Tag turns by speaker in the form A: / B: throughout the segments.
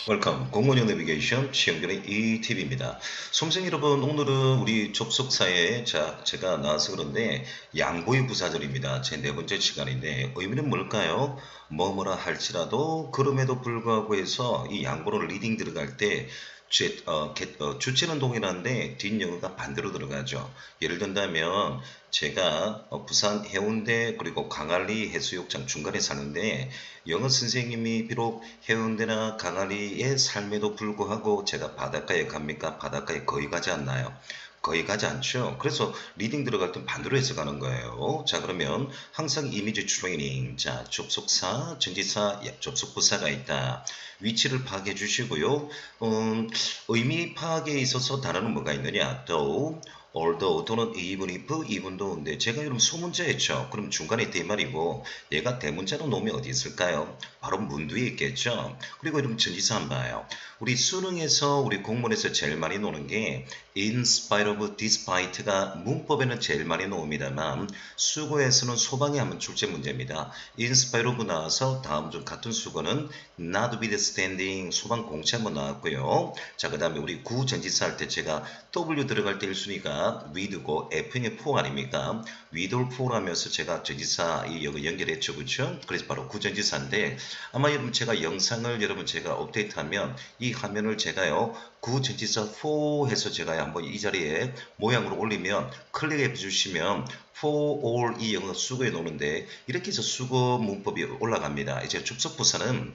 A: 웰컴 공무원 내비게이션 시험견의 이팁입니다. 수험생 여러분, 오늘은 우리 접속사에 제가 나와서 그런데 양보의 부사절입니다. 제 네 번째 시간인데 의미는 뭘까요? 뭐뭐라 할지라도 그럼에도 불구하고 해서 이 양보로 리딩 들어갈 때 주체는 동일한데 뒷영어가 반대로 들어가죠. 예를 든다면 제가 부산 해운대 그리고 강안리 해수욕장 중간에 사는데 영어 선생님이 비록 해운대나 강안리의 삶에도 불구하고 제가 바닷가에 갑니까? 바닷가에 거의 가지 않나요? 거의 가지 않죠. 그래서 리딩 들어갈 땐 반대로 해석하는 거예요. 자, 그러면 항상 이미지 트레이닝. 자, 접속사, 전치사, 접속부사가 있다. 위치를 파악해 주시고요. 의미 파악에 있어서 단어는 뭐가 있느냐? though, although 또는 even if, even though인데 제가 여러분 소문자 했죠. 그럼 중간에 있다 이 말이고 얘가 대문자로 놓으면 어디 있을까요? 바로 문 뒤에 있겠죠. 그리고 여러분 전치사 한번 봐요. 우리 수능에서 우리 공문에서 제일 많이 노는 게 in spite of, despite가 문법에는 제일 많이 나옵니다만 수거에서는 소방에 한번 출제 문제입니다. in spite of 나와서 다음 중 같은 수거는 notwithstanding 소방 공채 한번 나왔고요. 자, 그 다음에 우리 구전치사 할 때 제가 W 들어갈 때 1순위가 with고 F의 for 아닙니까? with or for 하면서 제가 전치사 여기 연결했죠. 그렇죠? 그래서 바로 구전치사인데 아마 여러분 제가 영상을 제가 업데이트하면 이 화면을 제가요 구전치사 for 해서 제가 한번 이 자리에 모양으로 올리면 클릭해 주시면 for all 이 영어 수거에 놓는데 이렇게 해서 수거 문법이 올라갑니다. 이제 접속부사는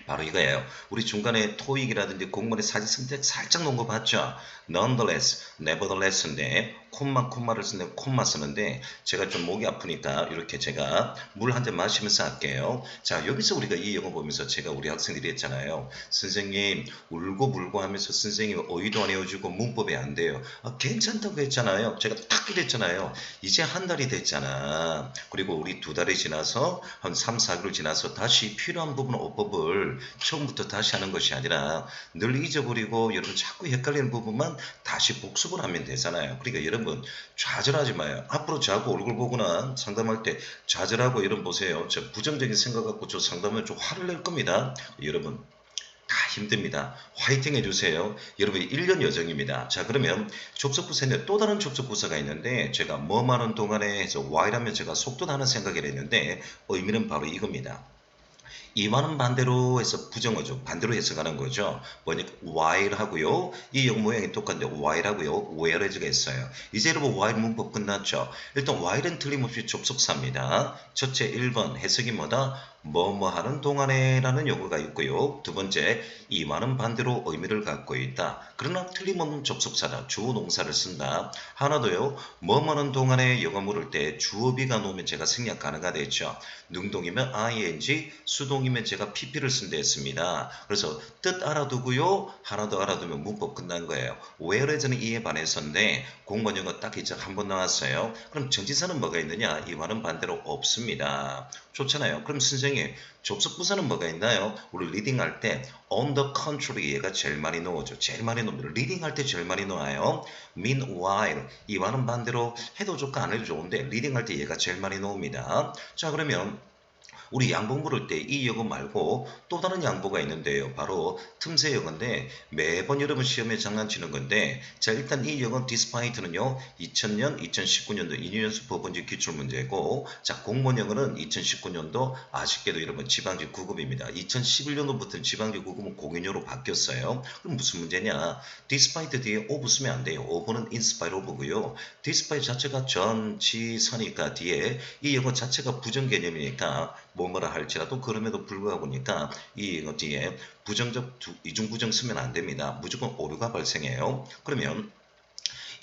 A: 바로 이거예요. 우리 중간에 토익이라든지 공문에 사진 선택 살짝 놓은 거 봤죠? nonetheless, nevertheless인데 콤마를 쓰는데 콤마 쓰는데 제가 좀 목이 아프니까 이렇게 제가 물 한 잔 마시면서 할게요. 자, 여기서 우리가 이 영어 보면서 제가 우리 학생들이 했잖아요. 선생님 울고 불고 하면서 선생님 어휘도 안 해주고 문법이 안 돼요. 괜찮다고 했잖아요. 제가 딱 이랬잖아요. 이제 한 달이 됐잖아. 그리고 우리 두 달이 지나서 한 3, 4개월 지나서 다시 필요한 부분 어법을 처음부터 다시 하는 것이 아니라 늘 잊어버리고 여러분 자꾸 헷갈리는 부분만 다시 복습을 하면 되잖아요. 그러니까 여러분 좌절하지 마요. 앞으로 자꾸 얼굴 보거나 상담할 때 좌절하고 여러분 보세요. 저 부정적인 생각 갖고 저 상담하면 좀 화를 낼 겁니다. 여러분 다 힘듭니다. 화이팅 해주세요. 여러분이 1년 여정입니다. 자, 그러면 접속부사인데 또 다른 접속부사가 있는데 제가 뭐만 하는 동안에 해서 while하면 제가 속도 나는 생각을 했는데 의미는 바로 이겁니다. 이와는 반대로 해서 부정어죠. 반대로 해석하는 거죠. 뭐냐, while 하고요. 이 영 모양이 똑같은데 while 하고요. whereas가 있어요. 이제 여러분 while 문법 끝났죠. 일단 while은 틀림없이 접속사입니다. 첫째 1번 해석이 뭐다? 뭐뭐 하는 동안에 라는 용어가 있고요. 두 번째, 이와는 반대로 의미를 갖고 있다. 그러나 틀림없는 접속사다. 주어 동사를 쓴다. 하나 더요. 뭐뭐 하는 동안에 영어 물을 때 주어비가 놓으면 제가 생략 가능하다 했죠. 능동이면 ing, 수동이면 제가 pp를 쓴다 했습니다. 그래서 뜻 알아두고요. 하나 더 알아두면 문법 끝난 거예요. whereas는 이에 반해서인데 공무원 영어 딱 이제 한번 나왔어요. 그럼 전치사는 뭐가 있느냐? 이와는 반대로 없습니다. 좋잖아요. 그럼 선생님 접속부사는 뭐가 있나요? 우리 리딩할 때 on the contrary 얘가 제일 많이 나오죠. 제일 많이 나옵니다. 리딩할 때 제일 많이 나와요. meanwhile 이와는 반대로 해도 좋고 안 해도 좋은데 리딩할 때 얘가 제일 많이 나옵니다. 자, 그러면 우리 양보 물을 때 이 영어 말고 또 다른 양보가 있는데요. 바로 틈새 영어인데 매번 여러분 시험에 장난치는 건데 자, 일단 이 영어 despite는요. 2000년, 2019년도 2년 연수 법원지 기출문제고 자, 공무원 영어는 2019년도 아쉽게도 여러분 지방지 9급입니다. 2011년도부터 지방지 9급은 공인료로 바뀌었어요. 그럼 무슨 문제냐? despite 뒤에 of 쓰면 안 돼요. of는 in spite of고요. despite 자체가 전치사니까 뒤에 이 영어 자체가 부정 개념이니까 뭐뭐라 할지라도 그럼에도 불구하고니까 이 영어 뒤에 부정적 이중부정 쓰면 안 됩니다. 무조건 오류가 발생해요. 그러면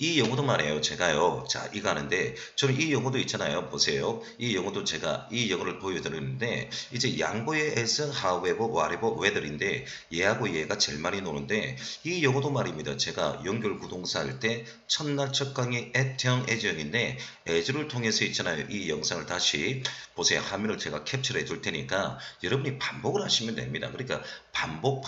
A: 이 영어도 말해요. 제가요. 자, 이거 하는데 저는 이 영어도 있잖아요. 보세요. 이 영어도 제가 이 영어를 보여드리는데 이제 양보의 as, however, whatever, whether인데 얘하고 얘가 제일 많이 노는데 이 영어도 말입니다. 제가 연결 구동사 할 때 첫날 첫 강의 at형, as형인데 as를 통해서 있잖아요. 이 영상을 다시 보세요. 화면을 제가 캡처를 해줄 테니까 여러분이 반복을 하시면 됩니다. 그러니까 반복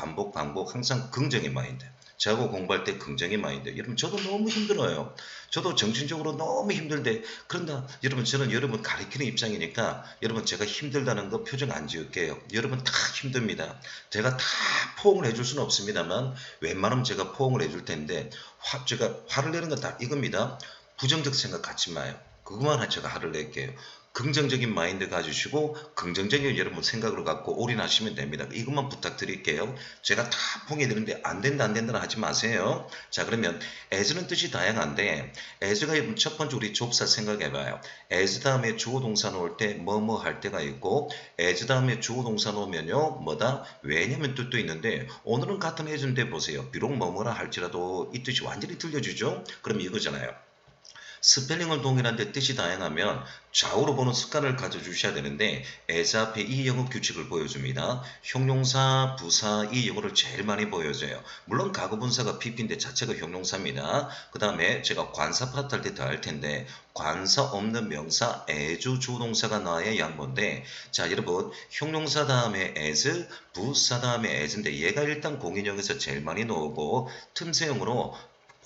A: 항상 긍정의 마인드. 저하고 공부할 때 긍정의 마인드. 여러분 저도 너무 힘들어요. 저도 정신적으로 너무 힘들대. 그런다 여러분 저는 여러분 가르치는 입장이니까 여러분 제가 힘들다는 거 표정 안 지을게요. 여러분 다 힘듭니다. 제가 다 포옹을 해줄 수는 없습니다만 웬만하면 제가 포옹을 해줄 텐데 제가 화를 내는 건 다 이겁니다. 부정적 생각 갖지 마요. 그것만 제가 화를 낼게요. 긍정적인 마인드 가지시고 긍정적인 여러분 생각으로 갖고 올인하시면 됩니다. 이것만 부탁드릴게요. 제가 다 봉해드리는데 안 된다 안 된다 하지 마세요. 자 그러면 as는 뜻이 다양한데 as가 여러분 첫 번째 우리 좁사 생각해봐요. as 다음에 주어 동사 놓을 때 뭐뭐 할 때가 있고 as 다음에 주어 동사 놓으면요 뭐다 왜냐면 뜻도 있는데 오늘은 같은 as인데 보세요. 비록 뭐뭐라 할지라도 이 뜻이 완전히 틀려지죠. 그럼 이거잖아요. 스펠링은 동일한데 뜻이 다양하면 좌우로 보는 습관을 가져주셔야 되는데 as 앞에 이 영어 규칙을 보여줍니다. 형용사, 부사 이 영어를 제일 많이 보여줘요. 물론 가구분사가 PP인데 자체가 형용사입니다. 그 다음에 제가 관사 파트 할 때 더 할 텐데 관사 없는 명사 as 주동사가 나와야 양보인데 자 여러분 형용사 다음에 as 부사 다음에 as인데 얘가 일단 공인형에서 제일 많이 나오고 틈새형으로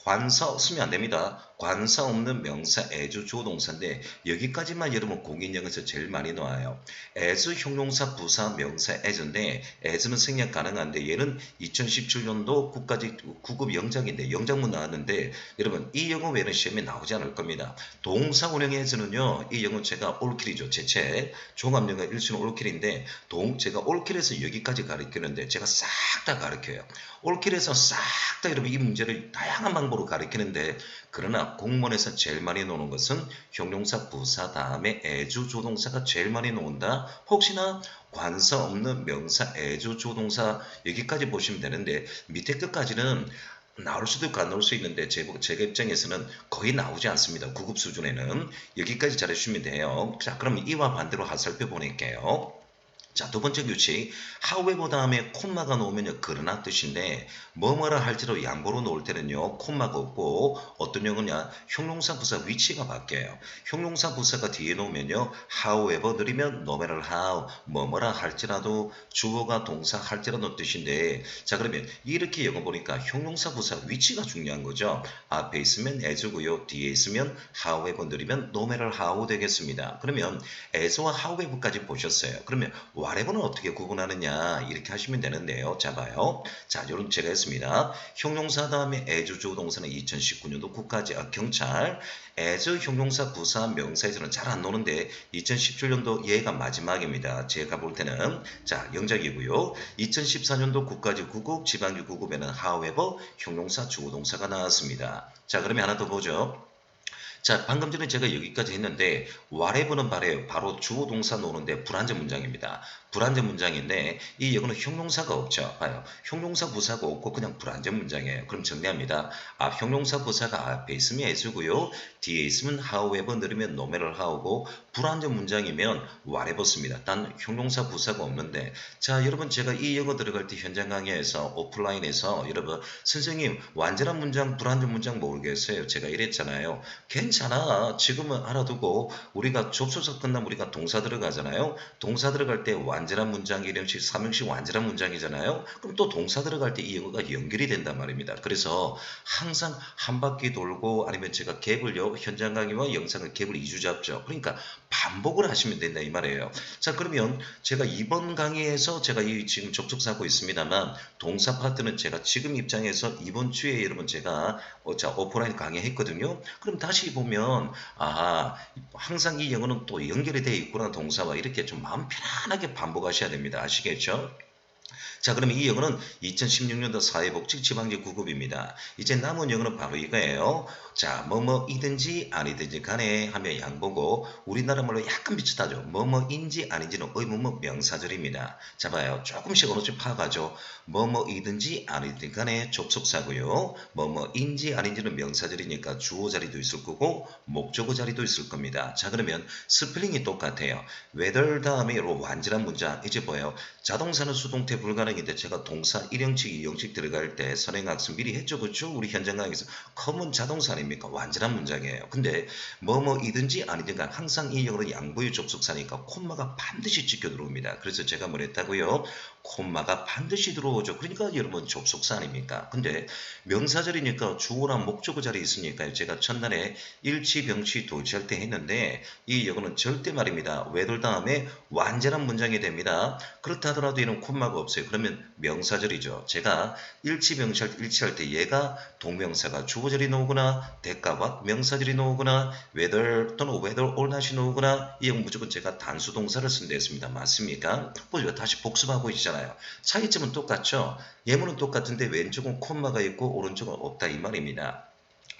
A: 관사 쓰면 안 됩니다. 관사 없는 명사 as 조동사인데 여기까지만 여러분 공인형에서 제일 많이 나와요. as 형용사 부사 명사 as인데 as는 생략 가능한데 얘는 2017년도 국가직 9급 영작인데 영작문 나왔는데 여러분 이 영어 외에는 시험에 나오지 않을 겁니다. 동사 운영의 as는요 이 영어 제가 올킬이죠. 제 책 종합영어 1순위 올킬인데 제가 올킬에서 여기까지 가르치는데 제가 싹 다 가르쳐요. 올킬에서 싹 다 여러분 이 문제를 다양한 방법으로 가르치는데 그러나 공문에서 제일 많이 나오는 것은 형용사 부사 다음에 as 조동사가 제일 많이 나온다. 혹시나 관사 없는 명사 as 조동사 여기까지 보시면 되는데 밑에 끝까지는 나올 수도 있고 안 나올 수 있는데 제가 입장에서는 거의 나오지 않습니다. 9급 수준에는 여기까지 잘해주시면 돼요. 자 그럼 이와 반대로 살펴보낼게요. 자, 두 번째 규칙. however 다음에 콤마가 나오면요. 그러나 뜻인데 뭐뭐라 할지라도 양보로 놓을 때는요. 콤마가 없고 어떤 경우냐. 형용사 부사 위치가 바뀌어요. 형용사 부사가 뒤에 놓으면요. however 느리면 no matter how 뭐뭐라 할지라도 주어가 동사 할지라도 뜻인데 자 그러면 이렇게 영어 보니까 형용사 부사 위치가 중요한 거죠. 앞에 있으면 as고요. 뒤에 있으면 however 느리면 no matter how 되겠습니다. 그러면 as와 however까지 보셨어요. 그러면 whatever는 어떻게 구분하느냐 이렇게 하시면 되는데요. 자 봐요. 자 요런 제가 했습니다. 형용사 다음에 as 주동사는 2019년도 경찰 as 형용사 부사 명사에서는 잘 안 노는데 2017년도 얘가 마지막입니다. 제가 볼 때는 자 영작이고요. 2014년도 국가직 9급 지방직 9급에는 however 형용사 주동사가 나왔습니다. 자 그러면 하나 더 보죠. 자, 방금 전에 제가 여기까지 했는데 whatever는 바로 주어 동사 노는데 불완전 문장입니다. 불완전 문장인데 이 영어는 형용사가 없죠. 봐요. 형용사 부사가 없고 그냥 불완전 문장이에요. 그럼 정리합니다. 형용사 부사가 앞에 있으면 as고요. 뒤에 있으면 however 늘으면 no matter how고 불완전 문장이면 whatever 씁니다. 단 형용사 부사가 없는데 자 여러분 제가 이 영어 들어갈 때 현장 강의에서 오프라인에서 여러분 선생님 완전한 문장 불완전 문장 모르겠어요. 제가 이랬잖아요. 괜찮아. 지금은 알아두고 우리가 접속사 끝나면 우리가 동사 들어가잖아요. 동사 들어갈 때 완전한 문장 1형식 3형식 완전한 문장이잖아요. 그럼 또 동사 들어갈 때 이 영어가 연결이 된단 말입니다. 그래서 항상 한 바퀴 돌고 아니면 제가 갭을요. 현장 강의와 영상을 갭을 2주 잡죠. 그러니까 반복을 하시면 된다 이 말이에요. 자 그러면 제가 이번 강의에서 제가 이 지금 접속사하고 있습니다만 동사 파트는 제가 지금 입장에서 이번 주에 여러분 제가 오프라인 강의했거든요. 그럼 다시 보면 항상 이 영어는 또 연결이 되어 있구나 동사와 이렇게 좀 마음 편안하게 반복하셔야 됩니다. 아시겠죠? 자 그러면 이 영어는 2016년도 사회복지 지방직 9급입니다. 이제 남은 영어는 바로 이거예요. 자 뭐뭐이든지 아니든지 간에 하면 양보고 우리나라 말로 약간 비슷하죠. 뭐뭐인지 아닌지는 의문문 명사절입니다. 자 봐요. 조금씩 어느 쪽 파악하죠. 뭐뭐이든지 아니든지 간에 접속사고요. 뭐뭐인지 아닌지는 명사절이니까 주어 자리도 있을 거고 목적어 자리도 있을 겁니다. 자 그러면 스펠링이 똑같아요. whether 다음에로 완전한 문장 이제 뭐예요. 자동사는 수동태 불가능인데 제가 동사 1형식 2형식 들어갈 때 선행학습 미리 했죠. 그렇죠? 우리 현장 강의에서 커먼 자동사 아닙니까? 완전한 문장이에요. 근데 뭐뭐이든지 아니든지 항상 이 영어는 양보의 접속사니까 콤마가 반드시 찍혀 들어옵니다. 그래서 제가 뭘 했다고요? 콤마가 반드시 들어오죠. 그러니까 여러분 접속사 아닙니까? 근데 명사절이니까 주어나 목적어 자리에 있으니까요. 제가 첫날에 일치, 병치, 도치할 때 했는데 이 영어는 절대 말입니다. whether 다음에 완전한 문장이 됩니다. 그렇다 하더라도 얘는 콤마가 없어요. 그러면 명사절이죠. 제가 일치, 병치할 때 일치할 때 얘가 동명사가 주어절이 나오거나 대가와 명사절이 나오거나 whether 또는 whether or not이 나오거나 이 영어 무조건 제가 단수 동사를 쓴 데 했습니다. 맞습니까? 보죠. 다시 복습하고 있잖아요. 차이점은 똑같죠. 예문은 똑같은데 왼쪽은 콤마가 있고 오른쪽은 없다 이 말입니다.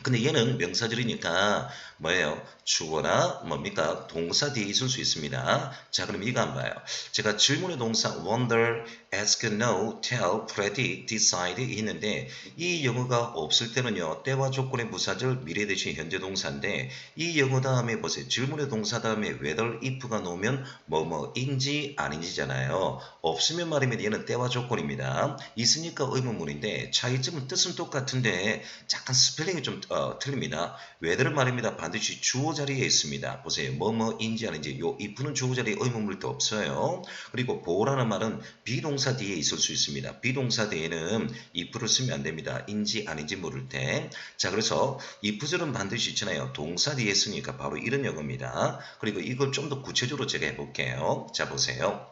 A: 근데 얘는 명사절이니까 뭐예요? 주어나 뭡니까? 동사 뒤에 있을 수 있습니다. 자, 그럼 이거 한번 봐요. 제가 질문의 동사 wonder, ask, know, tell, predict, decide 있는데 이 영어가 없을 때는요. 때와 조건의 부사절 미래 대신 현재 동사인데 이 영어 다음에 보세요. 질문의 동사 다음에 whether, if가 나오면 뭐뭐인지 아닌지잖아요. 없으면 말이면 얘는 때와 조건입니다. 있으니까 의문문인데 차이점은 뜻은 똑같은데 약간 스펠링이 좀 틀립니다. whether는 말입니다. 반드시 주어 자리에 있습니다. 보세요. 뭐뭐인지 아닌지 요 if는 주어 자리에 의문문도 없어요. 그리고 보라는 말은 비동사 뒤에 있을 수 있습니다. 비동사 뒤에는 if를 쓰면 안 됩니다. 인지 아닌지 모를 때. 자, 그래서 if절은 반드시 있잖아요. 동사 뒤에 쓰니까 바로 이런 영어입니다. 그리고 이걸 좀 더 구체적으로 제가 해볼게요. 자, 보세요.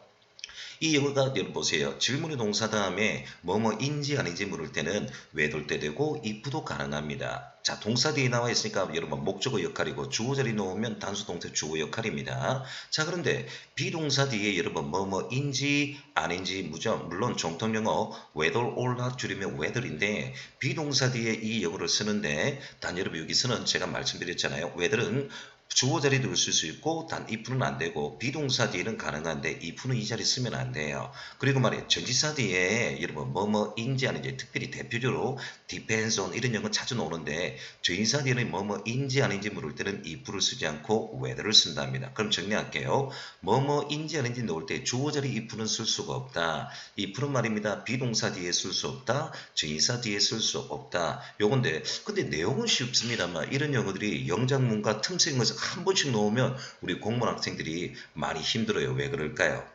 A: 이 영어가 여러분 보세요. 질문의 동사 다음에 뭐뭐인지 아닌지 물을 때는 whether 때 되고 if도 가능합니다. 자, 동사 뒤에 나와 있으니까 여러분 목적어 역할이고 주어 자리 놓으면 단수 동사 주어 역할입니다. 자, 그런데 비동사 뒤에 여러분 뭐뭐인지 아닌지 물론 정통 영어 whether or not 줄이면 whether인데 비동사 뒤에 이 영어를 쓰는데 단 여러분 여기서는 제가 말씀드렸잖아요. whether은 주어 자리도 쓸 수 있고 단 if는 안 되고 비동사 뒤에는 가능한데 if는 이 자리 쓰면 안 돼요. 그리고 말이에요. 전치사 뒤에 여러분 뭐뭐인지 아닌지 특별히 대표적으로 depends on 이런 영어 자주 나오는데 전치사 뒤에는 뭐뭐인지 아닌지 물을 때는 if를 쓰지 않고 whether를 쓴답니다. 그럼 정리할게요. 뭐뭐인지 아닌지 넣을 때 주어 자리 if는 쓸 수가 없다. if는 말입니다. 비동사 뒤에 쓸 수 없다. 전치사 뒤에 쓸 수 없다. 요건데 근데 내용은 쉽습니다만 이런 영어들이 영장문과 틈새 영어에서 한 번씩 놓으면 우리 공무원 학생들이 많이 힘들어요. 왜 그럴까요?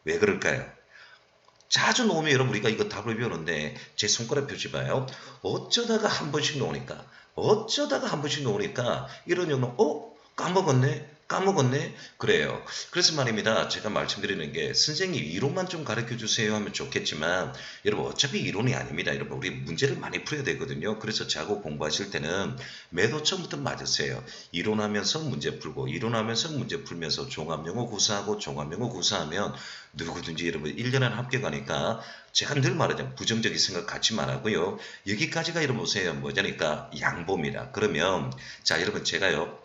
A: 왜 그럴까요? 자주 놓으면 여러분 우리가 이거 답을 배우는데 제 손가락 표시 봐요. 어쩌다가 한 번씩 놓으니까 어쩌다가 한 번씩 놓으니까 이런 영어 까먹었네 까먹었네 그래요. 그래서 말입니다. 제가 말씀드리는 게 선생님 이론만 좀 가르쳐 주세요 하면 좋겠지만 여러분 어차피 이론이 아닙니다. 여러분 우리 문제를 많이 풀어야 되거든요. 그래서 자고 공부하실 때는 매도 처음부터 맞으세요. 이론하면서 문제 풀고 이론하면서 문제 풀면서 종합영어 구사하고 종합영어 구사하면 누구든지 여러분 1년 안 합격하니까 제가 늘 말하잖아요. 부정적인 생각 갖지 말라고요. 여기까지가 여러분 보세요. 뭐냐니까 양보입니다. 그러면 자 여러분 제가요.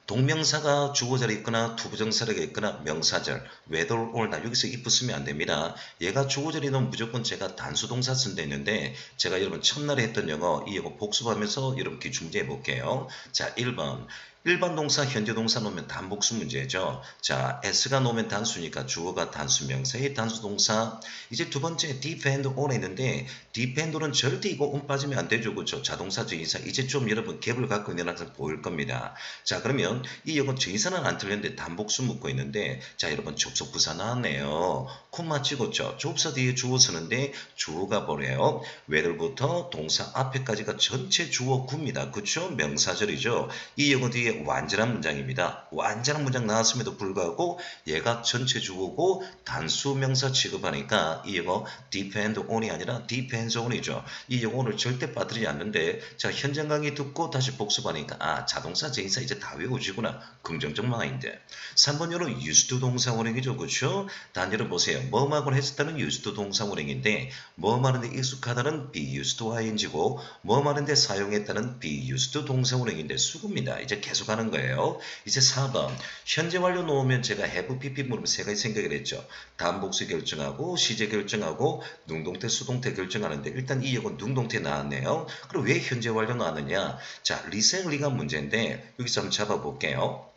A: 동명사가 주어자리 있거나 투부정사가 있거나 명사절 whether or not 여기서 if 쓰면 안 됩니다. 얘가 주어자리는 무조건 제가 단수동사 쓴 데 있는데 제가 여러분 첫날에 했던 영어 이 영어 복습하면서 여러분 기준문제 해볼게요. 자 1번 일반 동사, 현재 동사 놓으면 단복수 문제죠. 자, s가 놓으면 단수니까 주어가 단수 명사의 단수 동사. 이제 두 번째 depend on에 있는데 depend는 절대 이거 빠지면 안 되죠. 그렇죠? 자동사, 주의사. 이제 좀 여러분 갭을 갖고 있는 학생 보일 겁니다. 자, 그러면 이 영어 주의사는 안 틀렸는데 단복수 묻고 있는데 자, 여러분 접속 부사 나왔네요. 콤마 찍었죠. 접사 뒤에 주어 쓰는데 주어가 뭐래요? whether부터 동사 앞에까지가 전체 주어 구입니다. 그렇죠? 명사절이죠. 이 영어 뒤에 완전한 문장입니다. 완전한 문장 나왔음에도 불구하고 얘가 전체 주어고 단수 명사 취급하니까 이 영어 depend on이 아니라 depends on이죠. 이 영어 오늘 절대 빠뜨리지 않는데 자 현장 강의 듣고 다시 복습하니까 아 자동사 제인사 이제 다 외우시구나. 긍정적 마인드. 3번 요는 used to 동사 원형이죠. 그렇죠? 단위를 보세요. 뭐하고 했었다는 used to 동사 원형인데 뭐 하는데 익숙하다는 be used to ing고 뭐 하는데 사용했다는 be used to 동사 원형인데 수구입니다. 이제 계속 하는 거예요. 이제 4번 현재 완료 놓으면 제가 have pp 물으면 세 가지 생각을 했죠. 단복수 결정하고 시제 결정하고 능동태 수동태 결정하는데 일단 이 역은 능동태 나왔네요. 그럼 왜 현재 완료 나왔느냐? 자 리생리가 문제인데 여기서 한번 잡아볼게요.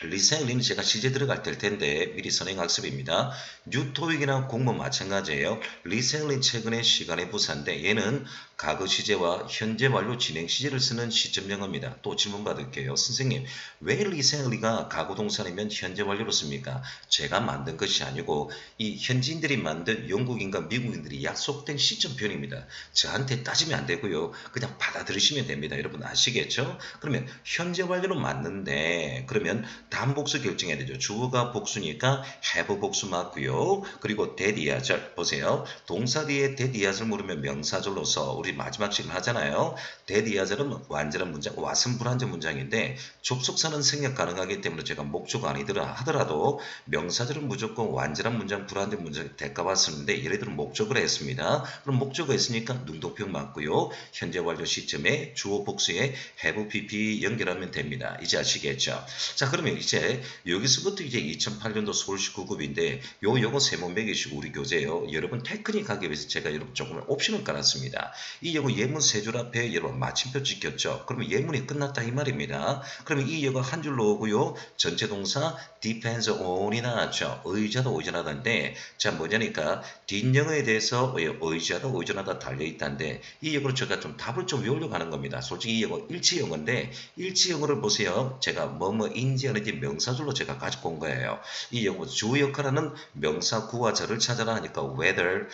A: 리생리는 제가 시제 들어갈 때일 텐데 미리 선행학습입니다. 뉴토익이나 공부 마찬가지예요. 리생리 최근에 시간의 부사인데 얘는 과거 시제와 현재 완료 진행 시제를 쓰는 시점명입니다. 또 질문 받을게요. 선생님, 왜 recently가 과거 동사이면 현재 완료로 씁니까? 제가 만든 것이 아니고 이 현지인들이 만든 영국인과 미국인들이 약속된 시점 표현입니다. 저한테 따지면 안 되고요. 그냥 받아들이시면 됩니다. 여러분 아시겠죠? 그러면 현재 완료로 맞는데 그러면 다음 복수 결정해야 되죠. 주어가 복수니까 have 복수 맞고요. 그리고 that 이하절 보세요. 동사 뒤에 that 이하절 물으면 명사절로서 우리 마지막 질문 하잖아요. that 이하절은 완전한 문장, what은 불완전 문장인데 접속사는 생략 가능하기 때문에 제가 목조가 아니더라 하더라도 명사절은 무조건 완전한 문장, 불완전 문장 대가와 쓰는데 예를 들어 목적을 했습니다. 그럼 목적어 있으니까 능동표 맞고요. 현재 완료 시점에 주어 복수에 have pp 연결하면 됩니다. 이제 아시겠죠? 자 그러면 이제 여기서부터 이제 2008년도 서울시 9급인데 요거 세문맥이시고 우리 교재예요. 여러분 테크닉하기 위해서 제가 여러분 조금 옵션을 깔았습니다. 이 요거 예문 세 줄 앞에 여러분 마침표 찍혔죠. 그러면 예문이 끝났다 이 말입니다. 그러면 이 요거 한 줄로 오고요. 전체 동사 depends on이 나왔죠. 의지하다 의존하다인데 자 뭐냐니까 뒷영어에 대해서 의지하다 의존하다 달려있다는데 이 영어로 제가 좀 답을 좀 외우려고 하는 겁니다. 솔직히 이 영어 일치영어인데 일치영어를 보세요. 제가 뭐뭐인지 아닌지 명사줄로 제가 가지고 온 거예요. 이 영어 주어 역할하는 명사 구와절을 찾아라 하니까 whether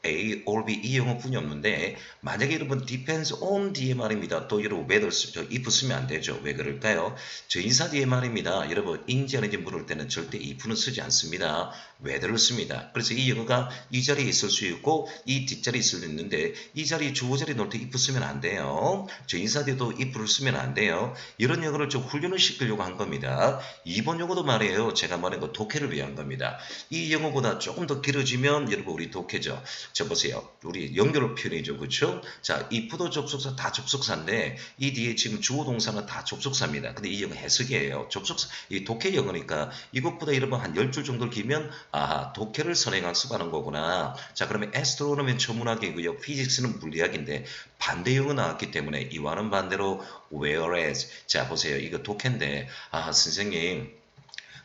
A: A or B 이 영어뿐이 없는데 만약에 여러분 depends on 뒤에 말입니다. 또 여러분 whether if 쓰면 안 되죠. 왜 그럴까요? 저 인사 뒤에 말입니다. 여러분 인지 아닌지 물을 때는 절대 if는 쓰지 않습니다. whether를 씁니다. 그래서 이 영어가 이 자리에 있을 수 있고 이 뒷자리에 있을 수 있는데 이 자리 주어 자리 놓을 때 if 쓰면 안 돼요. 저 인사 뒤에도 if를 쓰면 안 돼요. 이런 영어를 좀 훈련을 시키려고 한 겁니다. 이번 영어도 말이에요. 제가 말한 거 독해를 위한 겁니다. 이 영어보다 조금 더 길어지면 여러분 우리 독해죠. 저 보세요. 우리 연결 표현이죠. 그렇죠? 자, if도 접속사 다 접속사인데 이 뒤에 지금 주어 동사는 다 접속사입니다. 근데 이 영어 해석이에요. 접속사 이 독해 영어니까 이것보다 여러분 한 10줄 정도 길면 아, 독해를 선행학습하는 거구나. 자, 그러면 astronomy는 천문학이고요. physics는 물리학인데 반대 영어 나왔기 때문에 이와는 반대로 whereas 자, 보세요. 이거 독해인데 아, 선생님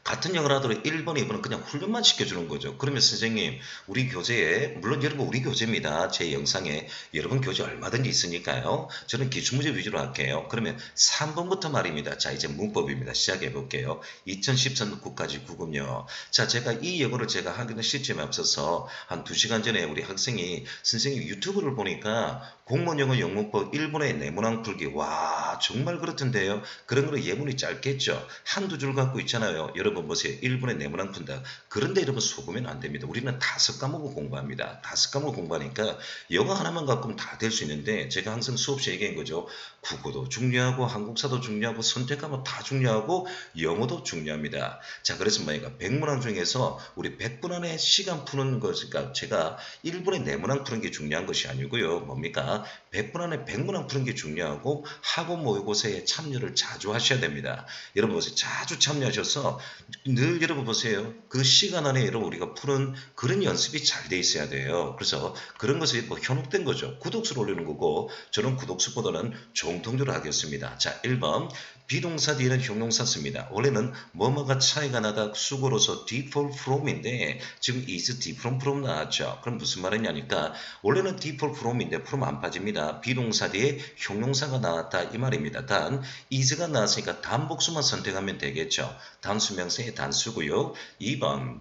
A: 같은 영어를 하더라도 1번, 2번은 그냥 훈련만 시켜주는 거죠. 그러면 선생님, 우리 교재에, 물론 여러분 우리 교재입니다. 제 영상에 여러분 교재 얼마든지 있으니까요. 저는 기출문제 위주로 할게요. 그러면 3번부터 말입니다. 자, 이제 문법입니다. 시작해 볼게요. 2013년 9까지 구급요. 자, 제가 이 영어를 제가 하기는 시점에 앞서서 한 2시간 전에 우리 학생이 선생님 유튜브를 보니까 공무원 영어 영문법 1분의 내문항 풀기. 와, 정말 그렇던데요. 그런 거는 예문이 짧겠죠. 한두 줄 갖고 있잖아요. 여러분 보세요. 1분의 내문항 푼다. 그런데 여러분 속으면 안 됩니다. 우리는 5과목을 공부합니다. 5과목을 공부하니까 영어 하나만 갖고는 다 될 수 있는데 제가 항상 수업 시에 얘기한 거죠. 국어도 중요하고 한국사도 중요하고 선택하면 다 중요하고 영어도 중요합니다. 자, 그래서 뭐니까 100문항 중에서 우리 100분 안에 시간 푸는 것, 그러니까 제가 1분의 내문항 푸는 게 중요한 것이 아니고요. 뭡니까? 100분 안에 100문항 푸는 게 중요하고 학원 모의고사에 참여를 자주 하셔야 됩니다. 여러분 보세요. 자주 참여하셔서 늘 여러분 보세요. 그 시간 안에 여러분 우리가 푸는 그런 연습이 잘 돼 있어야 돼요. 그래서 그런 것이 뭐 현혹된 거죠. 구독수를 올리는 거고 저는 구독수보다는 종통주를 하겠습니다. 자, 1번 비동사 뒤에는 형용사 씁니다. 원래는 뭐뭐가 차이가 나다 수고로서 default from인데 지금 is different from 나왔죠. 그럼 무슨 말이냐니까 원래는 default from인데 from 안 빠집니다. 비동사 뒤에 형용사가 나왔다 이 말입니다. 단 is가 나왔으니까 단복수만 선택하면 되겠죠. 단수명사의 단수고요. 2번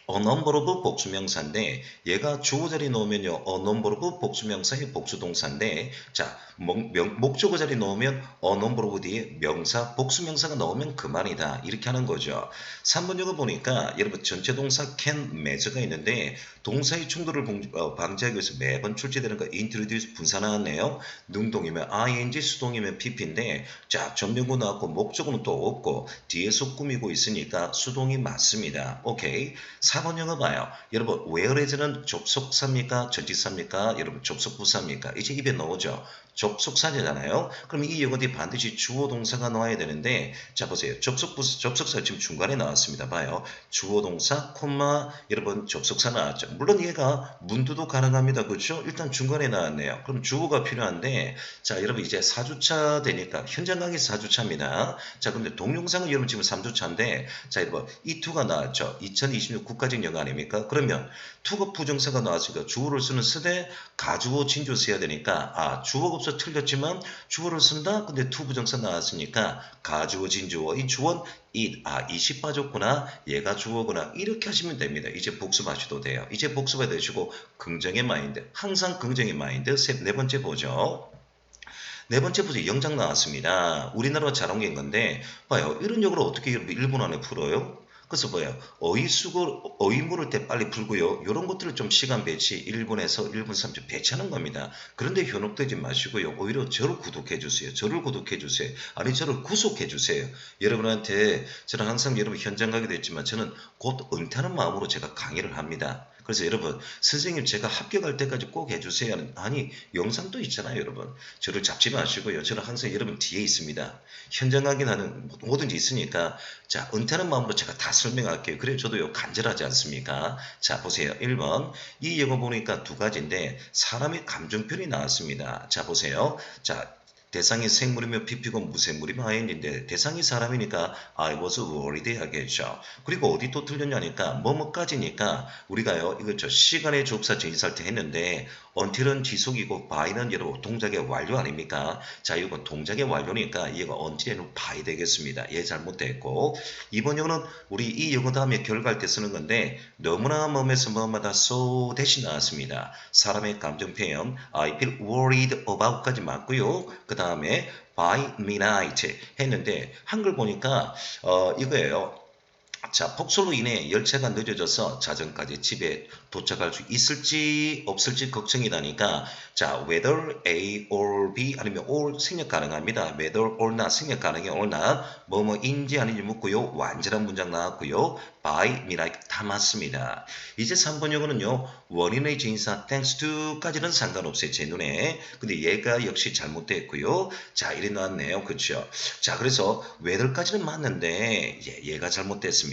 A: a number of 복수명사인데 얘가 주어 자리 놓으면요 a number of 복수명사의 복수동사인데 자 목적어 자리 놓으면 a number of 뒤에 명사 복수명사가 나오면 그만이다 이렇게 하는 거죠. 3번 영어 보니까 여러분 전체 동사 can measure가 있는데 동사의 충돌을 방지하기 위해서 매번 출제되는 거 introduce 분사 나왔네요. 능동이면 ing 수동이면 pp인데 자 전명구 나왔고 목적어는 또 없고 뒤에서 꾸미고 있으니까 수동이 맞습니다. 오케이. 4번 영어 봐요. 여러분 whereas는 접속사입니까? 전치사입니까? 여러분 접속부사입니까? 이제 입에 넣오죠. 접속사잖아요. 그럼 이 영어 뒤에 반드시 주어 동사가 나와야 되는데 자 보세요. 접속사 지금 중간에 나왔습니다. 봐요. 주어 동사 콤마 여러분 접속사 나왔죠. 물론 얘가 문두도 가능합니다. 그렇죠? 일단 중간에 나왔네요. 그럼 주어가 필요한데 자 여러분 이제 4주차 되니까 현장 강의 4주차입니다. 자 근데 동영상은 여러분 지금 3주차인데 자 여러분 이2가 나왔죠. 2026 가진 영어 아닙니까? 그러면 투급 부정사가 나왔으니까 주어를 쓰는 쓰되 가주어 진주 써야 되니까 주어가 없어 틀렸지만 주어를 쓴다. 근데 투 부정사 나왔으니까 가주어 진주어 이 주어는 it이 빠졌구나. 얘가 주어구나. 이렇게 하시면 됩니다. 이제 복습하셔도 돼요. 이제 복습해 되시고 긍정의 마인드. 항상 긍정의 마인드. 네 번째 보죠. 네 번째 보죠. 영장 나왔습니다. 우리나라가 잘 옮긴 건데 봐요. 이런 역을 어떻게 1분 안에 풀어요? 그래서 뭐예요? 어휘 물을 때 빨리 풀고요. 이런 것들을 좀 시간 배치 1분에서 1분 30초 배치하는 겁니다. 그런데 현혹되지 마시고요. 오히려 저를 구독해 주세요. 저를 구독해 주세요. 아니 저를 구속해 주세요. 여러분한테 저는 항상 여러분 현장 가게 됐지만 저는 곧 은퇴하는 마음으로 제가 강의를 합니다. 그래서 여러분 선생님 제가 합격할 때까지 꼭 해주세요. 아니 영상도 있잖아요. 여러분 저를 잡지 마시고요. 저는 항상 여러분 뒤에 있습니다. 현장 강의는 뭐든지 있으니까 자 은퇴하는 마음으로 제가 다 설명할게요. 그래 저도요 간절하지 않습니까? 자 보세요. 1번 이 영어 보니까 두 가지인데 사람의 감정표현이 나왔습니다. 자 보세요. 자 대상이 생물이며 PP고 무생물이면 ING인데 대상이 사람이니까 I was worried 하겠죠. 그리고 어디 또 틀렸냐니까 뭐뭐까지니까 우리가요 이거 저 시간의 접사 전치사할 때 했는데 until은 지속이고 by는 여러분 동작의 완료 아닙니까? 자 이건 동작의 완료니까 얘가 until에는 by 되겠습니다. 얘 잘못됐고 이번 영어는 우리 이 영어 다음에 결과할 때 쓰는 건데 너무나 뭐에서 뭐마다 so 대신 나왔습니다. 사람의 감정 표현 I feel worried about까지 맞고요. 그 다음에 by midnight 했는데 한글 보니까 이거예요. 자, 폭설로 인해 열차가 늦어져서 자정까지 집에 도착할 수 있을지 없을지 걱정이 나니까 자, whether A or B 아니면 or 생략 가능합니다. whether or not 생략 가능해 or not 뭐뭐인지 아닌지 묻고요. 완전한 문장 나왔고요. by midnight 다 맞습니다. 이제 3번 영어는요. 원인의 진사 thanks to까지는 상관없어요. 제 눈에. 근데 얘가 역시 잘못됐고요. 자, 이래 나왔네요. 그렇죠? 자, 그래서 whether까지는 맞는데 얘가 잘못됐습니다.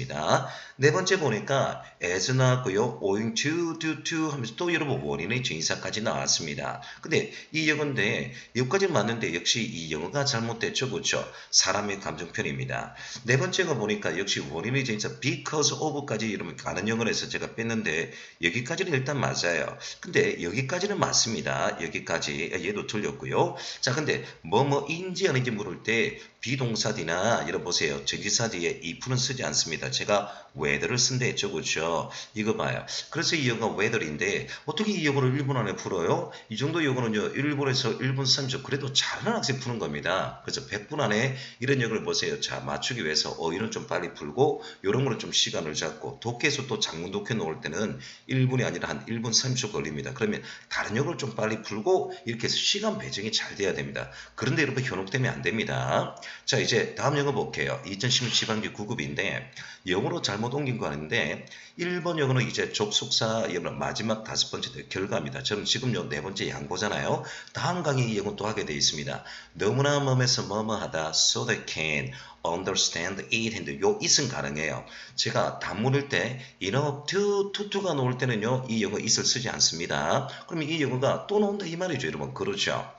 A: 네 번째 보니까 as 나왔고요. owing to 하면서 또 여러분 원인의 진사까지 나왔습니다. 근데 이 영어인데 여기까지 맞는데 역시 이 영어가 잘못됐죠. 그렇죠? 사람의 감정 표현입니다. 네 번째가 보니까 역시 원인의 진사 because of까지 이러면 가는 영어에서 제가 뺐는데 여기까지는 일단 맞아요. 근데 여기까지는 맞습니다. 여기까지 얘도 틀렸고요. 자 근데 뭐뭐인지 아닌지 물을 때 비동사 뒤나 이런 보세요. 전치사 뒤에 if는 쓰지 않습니다. 제가 whether를 쓴다 했죠. 그렇죠? 이거 봐요. 그래서 이 영어가 whether인데 어떻게 이 영어를 1분 안에 풀어요? 이 정도 영어는요. 1분에서 1분 30초 그래도 잘하는 학생 푸는 겁니다. 그래서 100분 안에 이런 영어를 보세요. 자 맞추기 위해서 어휘는 좀 빨리 풀고 이런 거는 좀 시간을 잡고 독해에서 또 장문 독해 놓을 때는 1분이 아니라 한 1분 30초 걸립니다. 그러면 다른 영어를 좀 빨리 풀고 이렇게 해서 시간 배정이 잘 돼야 됩니다. 그런데 여러분 현혹되면 안 됩니다. 자 이제 다음 영어 볼게요. 2016 지방기 9급인데 영어로 잘못 옮긴 거 아닌데 1번 영어는 이제 접속사 마지막 5번째 결과입니다. 저는 지금 요 4번째 양보잖아요. 다음 강의 이 영어 또 하게 되어 있습니다. 너무나 뭐에서 뭐뭐 하다 so they can understand it 했는데 요 it은 가능해요. 제가 단문일 때 enough to가 나올 때는요 이 영어 it을 쓰지 않습니다. 그러면 이 영어가 또 나온다 이 말이죠 여러분. 그렇죠?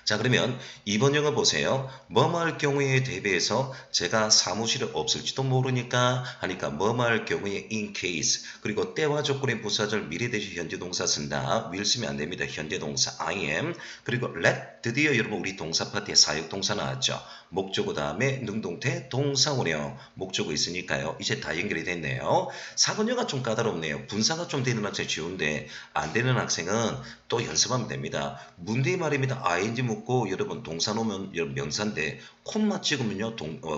A: 자 그러면 이번 영어 보세요. 뭐뭐 할 경우에 대비해서 제가 사무실에 없을지도 모르니까 하니까 뭐뭐 할 경우에 in case 그리고 때와 조건의 부사절 미래 대시 현재 동사 쓴다. will 쓰면 안 됩니다. 현재 동사 I am 그리고 let 드디어 여러분 우리 동사 파트에 사역 동사 나왔죠. 목적어 다음에 능동태 동사원형 목적어 있으니까요. 이제 다 연결이 됐네요. 4번 영어가 좀 까다롭네요. 분사가 좀 되는 학생 쉬운데 안 되는 학생은 또 연습하면 됩니다. 문대의 말입니다. ing 묻고 여러분 동사 놓으면 여러분 명사인데 콤마 찍으면요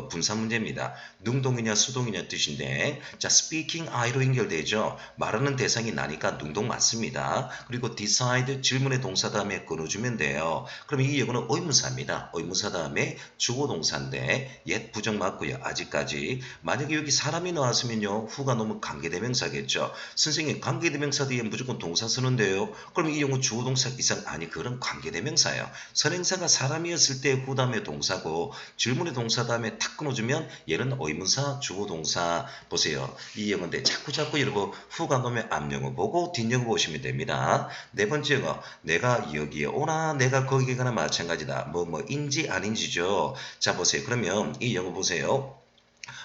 A: 분사 문제입니다. 능동이냐 수동이냐 뜻인데 자 speaking I로 연결되죠. 말하는 대상이 나니까 능동 맞습니다. 그리고 decide 질문의 동사 다음에 끊어주면 돼요. 그럼 이 영어는 의문사입니다. 의문사 다음에 주어 동사인데 옛 부정 맞고요. 아직까지 만약에 여기 사람이 나왔으면요 후가 너무 관계대명사겠죠. 선생님 관계대명사 뒤에 무조건 동사 쓰는데요. 그럼 이 영어 주어 동사 이상 아니 그런 관계대명사예요. 선행사가 사람이었을 때 후 다음에 동사고 질문의 동사 다음에 탁 끊어주면 얘는 의문사 주어 동사 보세요. 이 영어인데 자꾸 여러분 후가 놓으면 앞영어 보고 뒷영어 보시면 됩니다. 네 번째가 내가 여기에 오나 내가 거기에 가나 마찬가지다. 뭐인지 아닌지죠. 자 보세요. 그러면 이 영어 보세요.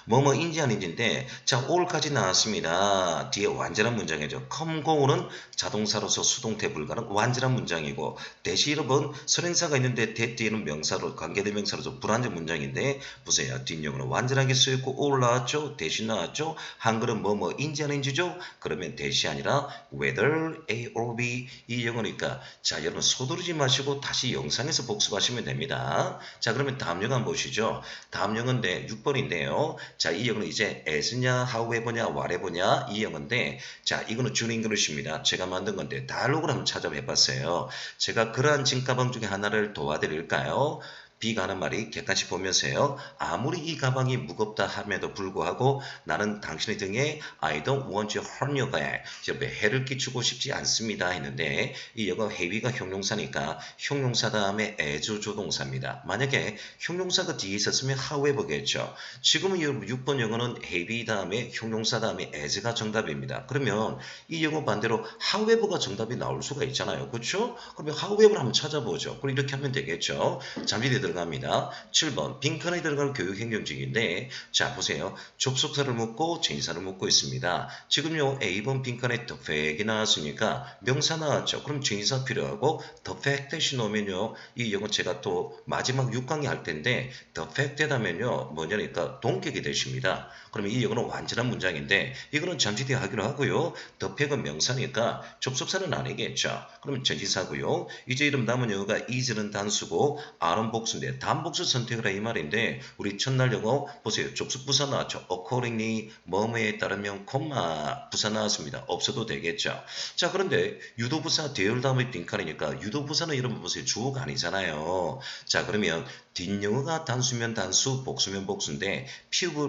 A: 뭐뭐인지 아닌지인데 자 all까지 나왔습니다. 뒤에 완전한 문장이죠. come go는 자동사로서 수동태 불가는 완전한 문장이고 대시 여러분 선행사가 있는데 that 뒤에는 명사로 관계대명사로서 불완전 문장인데 보세요. 뒷용어는 완전하게 쓰였고 all 나왔죠. 대시 나왔죠. 한글은 뭐뭐인지 아닌지죠. 그러면 대시 아니라 whether A or B 이 영어니까 자 여러분 서두르지 마시고 다시 영상에서 복습하시면 됩니다. 자 그러면 다음 영어 한번 보시죠. 다음 영어인데 6번인데요. 자, 이 영어는 이제 as냐, however냐, whatever냐 이 영어인데 자, 이거는 준 잉글리시입니다. 제가 만든 건데 다이얼로그를 한번 찾아봐봤어요. 제가 그러한 진가방 중에 하나를 도와드릴까요? B가 하는 말이 객관식 보면서요. 아무리 이 가방이 무겁다 함에도 불구하고 나는 당신의 등에 I don't want to hurt your back. 해를 끼치고 싶지 않습니다 했는데 이 영어 heavy가 형용사니까 형용사 다음에 as 조동사입니다. 만약에 형용사가 뒤에 있었으면 however겠죠. 지금은 6번 영어는 heavy 다음에 형용사 다음에 as가 정답입니다. 그러면 이 영어 반대로 however가 정답이 나올 수가 있잖아요. 그렇죠? 그러면 however 한번 찾아보죠. 그럼 이렇게 하면 되겠죠. 잠시뒤에 들어갑니다. 7번 빈칸에 들어갈 교육행정직인데 자 보세요. 접속사를 묻고 전치사를 묻고 있습니다. 지금요 A번 빈칸에 the fact이 나왔으니까 명사 나왔죠. 그럼 전치사 필요하고 the fact 대신 넣으면요 이 영어 제가 또 마지막 6강의 할 텐데 the fact 하면요 뭐냐니까 동격이 되십니다. 그러면 이 영어는 완전한 문장인데 이거는 잠시 뒤에 하기로 하고요. the fact은 명사니까 접속사는 아니겠죠. 그러면 전치사고요. 이제 이름 남은 영어가 is는 단수고 are는 복수인데 단복수 선택을 해 이 말인데 우리 첫날 영어 보세요. 접속 부사 나왔죠. accordingly 뭐뭐에 따르면 콤마 부사 나왔습니다. 없어도 되겠죠. 자 그런데 유도부사 대열 다음에 빈칸이니까 유도부사는 여러분 보세요. 주어가 아니잖아요. 자 그러면 뒷영어가 단수면 단수, 복수면 복수인데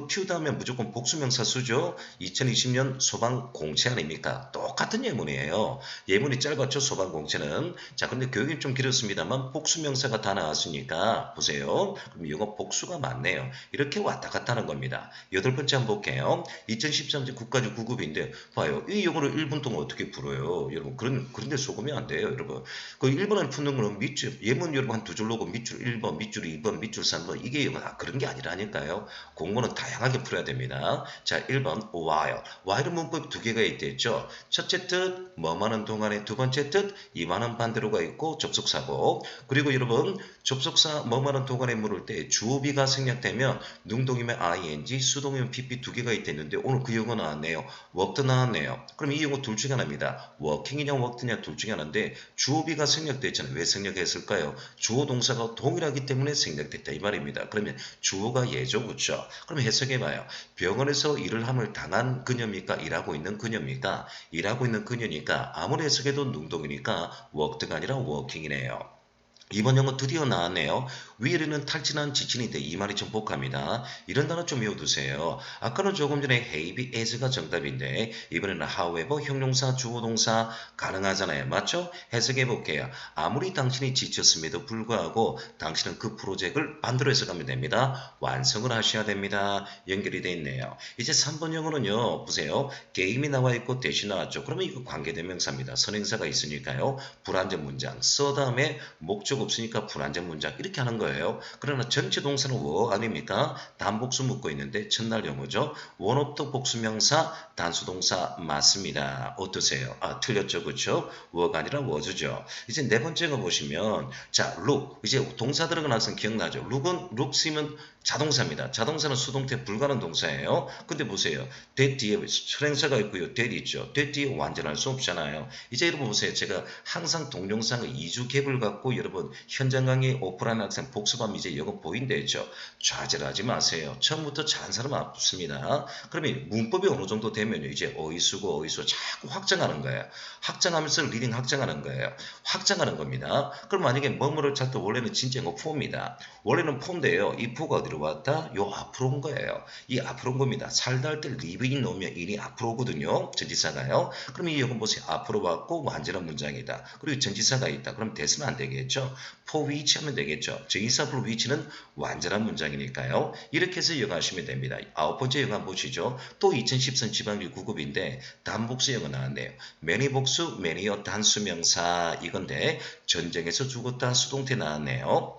A: 퓨 다음에 무조건 복수명사 쓰죠. 2020년 소방공채 아닙니까? 똑같은 예문이에요. 예문이 짧았죠. 소방공채는. 자 근데 교육이 좀 길었습니다만 복수명사가 다 나왔으니까 보세요. 그럼 이거 복수가 맞네요. 이렇게 왔다 갔다 하는 겁니다. 여덟 번째 한번 볼게요. 2013년 국가직 9급인데 봐요. 이 영어를 1분 동안 어떻게 풀어요? 여러분 그런데 속으면 안 돼요. 여러분. 그 1번을 푸는 거는 밑줄 예문 여러분 한 두 줄로고 밑줄 1번, 밑줄 2번, 밑줄 3번 이게 영어 그런 게 아니라니까요. 공부는 다양하게 풀어야 됩니다. 자 1번 while. while은 문법 두 개가 있댔죠. 첫째 뜻 뭐하는 동안에 두 번째 뜻 이만한 반대로가 있고 접속사고 그리고 여러분 접속사 뭐하는 동안에 물을 때 주어비가 생략되면 능동이면 ing 수동이면 pp 두 개가 있댔는데 오늘 그 용어 나왔네요. worked 나왔네요. 그럼 이 용어 둘 중에 하나입니다. working이냐 worked냐 둘 중에 하나인데 주어비가 생략됐잖아요. 왜 생략했을까요? 주어 동사가 동일하기 때문에 생략됐다 이 말입니다. 그러면 주어가 예죠. 그렇죠? 그럼 해석해봐요. 병원에서 일을 함을 당한 그녀입니까? 일하고 있는 그녀입니까? 일하고 있는 그녀니까 아무리 해석해도 능동이니까 worked가 아니라 working이네요. 이번 영어 드디어 나왔네요. 위에는 탈진한 지친인데 이 말이 좀 복합니다. 이런 단어 좀 외워두세요. 아까는 조금 전에 have, as가 정답인데 이번에는 however, 형용사, 주어동사 가능하잖아요. 맞죠? 해석해 볼게요. 아무리 당신이 지쳤음에도 불구하고 당신은 그 프로젝트를 반대로 해석하면 됩니다. 완성을 하셔야 됩니다. 연결이 돼 있네요. 이제 3번 영어는요. 보세요. 게임이 나와 있고 대시 나왔죠. 그러면 이거 관계대명사입니다. 선행사가 있으니까요. 불완전 문장 써 다음에 목적 없으니까 불완전 문장 이렇게 하는 거예요. 그러나 전체 동사는 워 아닙니까? 단복수 묻고 있는데 첫날 영어죠. 원업도 복수명사 단수동사 맞습니다. 어떠세요? 아 틀렸죠. 그렇죠? 워가 아니라 워즈죠. 이제 네 번째 거 보시면 자 look 이제 동사 들어간 학생 기억나죠? look 쓰면 자동사입니다. 자동사는 수동태 불가능 동사예요. 근데 보세요. that 뒤에 선행사가 있고요. that 있죠. that 뒤에 완전할 수 없잖아요. 이제 여러분 보세요. 제가 항상 동영상을 2주 갭을 갖고 여러분 현장 강의 오프라인 학생 복습하면 이제 이거 보인대죠. 좌절하지 마세요. 처음부터 잘한 사람은 없습니다. 그러면 문법이 어느 정도 되면요. 이제 어휘수고 자꾸 확장하는 거예요. 확장하면서 리딩 확장하는 거예요. 확장하는 겁니다. 그럼 만약에 뭐뭐를 찾을 때 원래는 진짜 이거 포입니다. 원래는 포인데요. 이 포가 어디로 왔다? 요 앞으로 온 거예요. 이 앞으로 온 겁니다. 살다 할 때 리브인 넣으면 인이 앞으로 오거든요. 전치사가요. 그럼 이 요건 보세요. 앞으로 왔고 완전한 문장이다. 그리고 전치사가 있다. 그럼 대수는 안 되겠죠. for which 하면 되겠죠. 전치사 for which는 완전한 문장이니까요. 이렇게 해서 영어 하시면 됩니다. 아홉 번째 영어 한번 보시죠. 또 2013 지방일 9급인데 단복수 영어 나왔네요. many 복수, many여 단수명사 이건데 전쟁에서 죽었다 수동태 나왔네요.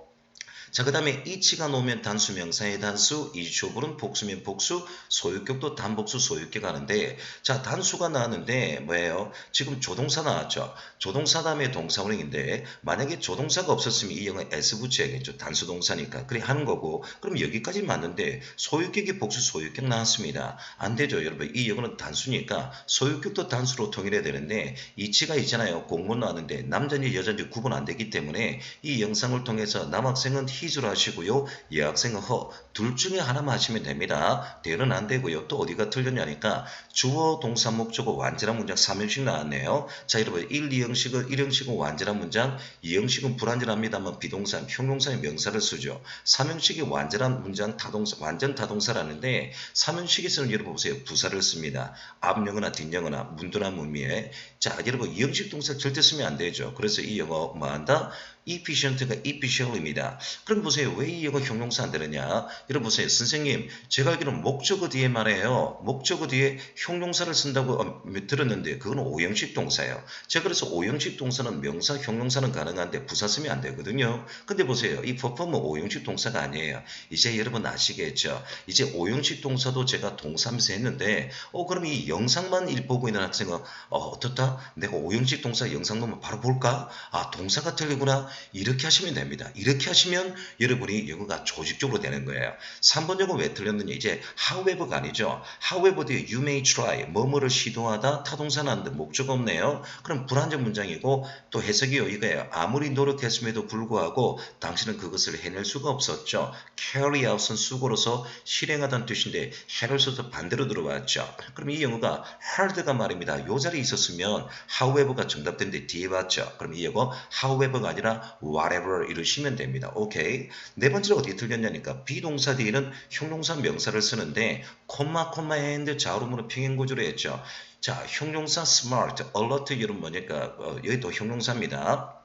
A: 자, 그 다음에 이치가 놓으면 단수 명사의 단수, 이주어부는 복수면 복수, 소유격도 단복수 소유격 하는데, 자, 단수가 나왔는데 뭐예요? 지금 조동사 나왔죠. 조동사 다음에 동사원형인데 만약에 조동사가 없었으면 이 영어 s 붙여야겠죠. 단수 동사니까. 그래 하는 거고. 그럼 여기까지 맞는데 소유격이 복수 소유격 나왔습니다. 안 되죠, 여러분. 이 영어는 단수니까 소유격도 단수로 통일해야 되는데 이치가 있잖아요. 공문 나왔는데 남자인지 여자인지 구분 안 되기 때문에 이 영상을 통해서 남학생은 his로 하시고요. 여학생은 her. 둘 중에 하나만 하시면 됩니다. 대는 안 되고요. 또 어디가 틀렸냐니까 주어, 동사, 목적어, 완전한 문장 3형식 나왔네요. 자, 여러분 1, 2형식은 완전한 문장, 2형식은 불완전합니다만 비동사, 형용사의 명사를 쓰죠. 3형식이 완전한 문장, 타동사, 완전 타동사라는데 3형식에서는 여러분 보세요. 부사를 씁니다. 앞영어나 뒷영어나 문도나 문미에. 자, 여러분 2형식 동사 절대 쓰면 안 되죠. 그래서 이 영어 뭐 한다? efficient가 efficient입니다. 그럼 보세요. 왜 이 영어 형용사 안 되느냐? 여러분 보세요. 선생님, 제가 알기로는 목적어 뒤에 말해요. 목적어 뒤에 형용사를 쓴다고 들었는데 그건 5형식 동사예요. 제가 그래서 5형식 동사는 명사, 형용사는 가능한데 부사 쓰면 안 되거든요. 근데 보세요. 이 perform은 5형식 동사가 아니에요. 이제 여러분 아시겠죠? 이제 5형식 동사도 제가 동사면서 했는데 그럼 이 영상만 보고 있는 학생은 어떻다? 내가 5형식 동사 영상 보면 바로 볼까? 아, 동사가 틀리구나. 이렇게 하시면 됩니다. 이렇게 하시면 여러분이 영어가 조직적으로 되는 거예요. 3번 영어 왜 틀렸느냐? 이제 however가 아니죠. however 뒤에 you may try, 뭐뭐를 시도하다, 타동사 나는데 목적 없네요. 그럼 불완전 문장이고 또 해석이요. 이거예요. 아무리 노력했음에도 불구하고 당신은 그것을 해낼 수가 없었죠. carry out은 수고로서 실행하다는 뜻인데 해를 써서 반대로 들어왔죠. 그럼 이 영어가 hard가 말입니다. 요 자리에 있었으면 however가 정답된데 뒤에 왔죠. 그럼 이 영어 however가 아니라 whatever 이러시면 됩니다. 오케이. 네 번째로 어떻게 틀렸냐니까 비동사 뒤에는 형용사 명사를 쓰는데 콤마 and 자음으로 평행구조로 했죠. 자, 형용사 smart, alert 이런 뭐니까 여기도 형용사입니다.